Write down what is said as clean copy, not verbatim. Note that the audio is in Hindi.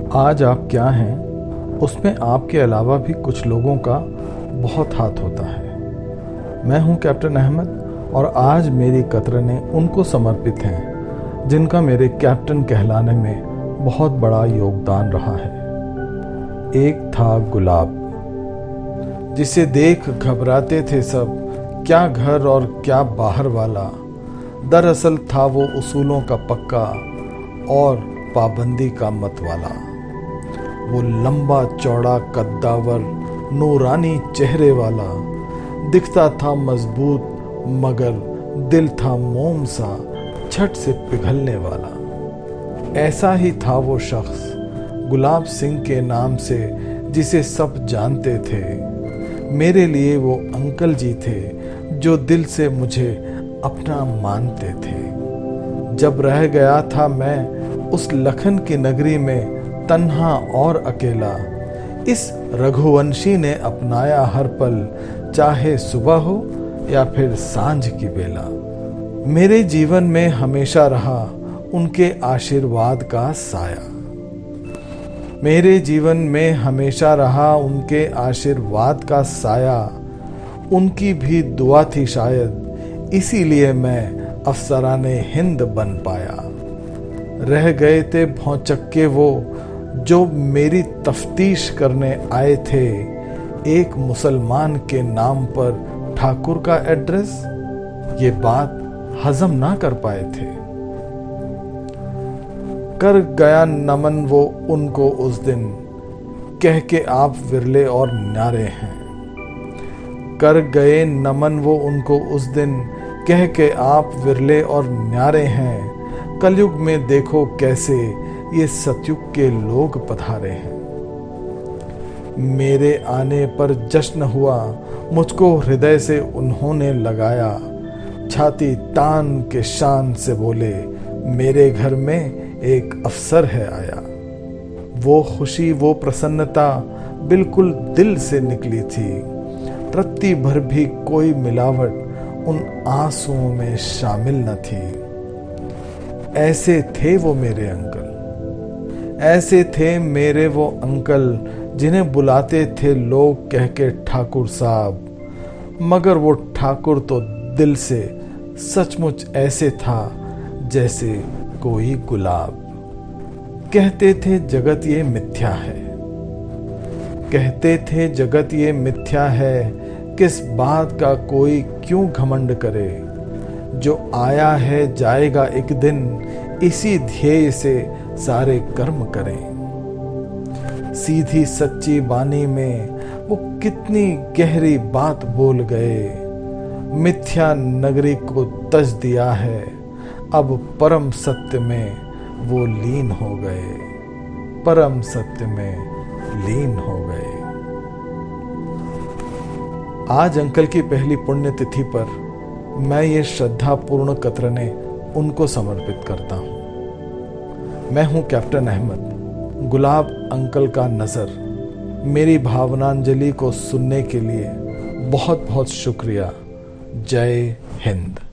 आज आप क्या हैं, उसमें आपके अलावा भी कुछ लोगों का बहुत हाथ होता है। मैं हूं कैप्टन अहमद और आज मेरी कतरनें उनको समर्पित हैं जिनका मेरे कैप्टन कहलाने में बहुत बड़ा योगदान रहा है। एक था गुलाब, जिसे देख घबराते थे सब, क्या घर और क्या बाहर वाला। दरअसल था वो उसूलों का पक्का और पाबंदी का मत वाला। वो लंबा चौड़ा कद्दावर नूरानी चेहरे वाला, दिखता था मजबूत मगर दिल था मोम सा झट से पिघलने वाला। ऐसा ही था वो शख्स गुलाब सिंह के नाम से, जिसे सब जानते थे। मेरे लिए वो अंकल जी थे जो दिल से मुझे अपना मानते थे। जब रह गया था मैं उस लखन की नगरी में तन्हा और अकेला, इस रघुवंशी ने अपनाया हर पल, चाहे सुबह हो या फिर सांझ की बेला। मेरे जीवन में हमेशा रहा उनके आशीर्वाद का साया। मेरे जीवन में हमेशा रहा उनके आशीर्वाद का साया। उनकी भी दुआ थी शायद, इसीलिए मैं अफसराने हिंद बन पाया। रह गए थे भौचक्के वो जो मेरी तफ्तीश करने आए थे। एक मुसलमान के नाम पर ठाकुर का एड्रेस, ये बात हजम ना कर पाए थे। कर गया नमन वो उनको उस दिन, कह के आप विरले और न्यारे हैं। कर गए नमन वो उनको उस दिन, कह के आप विरले और न्यारे हैं। कलयुग में देखो कैसे ये सतयुग के लोग पधारे हैं। मेरे आने पर जश्न हुआ, मुझको हृदय से उन्होंने लगाया। छाती तान के शान से बोले, मेरे घर में एक अफसर है आया। वो खुशी वो प्रसन्नता बिल्कुल दिल से निकली थी। रत्ती भर भी कोई मिलावट उन आंसुओं में शामिल न थी। ऐसे थे वो मेरे अंकल, ऐसे थे मेरे वो अंकल, जिन्हें बुलाते थे लोग कह के ठाकुर साहब। मगर वो ठाकुर तो दिल से सचमुच ऐसे था जैसे कोई गुलाब। कहते थे जगत ये मिथ्या है, कहते थे जगत ये मिथ्या है, किस बात का कोई क्यों घमंड करे। जो आया है जाएगा एक दिन, इसी ध्येय से सारे कर्म करें। सीधी सच्ची बानी में वो कितनी गहरी बात बोल गए। मिथ्या नगरी को तज दिया है, अब परम सत्य में वो लीन हो गए। परम सत्य में लीन हो गए। आज अंकल की पहली पुण्यतिथि पर मैं ये श्रद्धापूर्ण कतरने उनको समर्पित करता हूँ। मैं हूँ कैप्टन अहमद। गुलाब अंकल का नज़र, मेरी भावनांजलि को सुनने के लिए बहुत बहुत शुक्रिया। जय हिंद।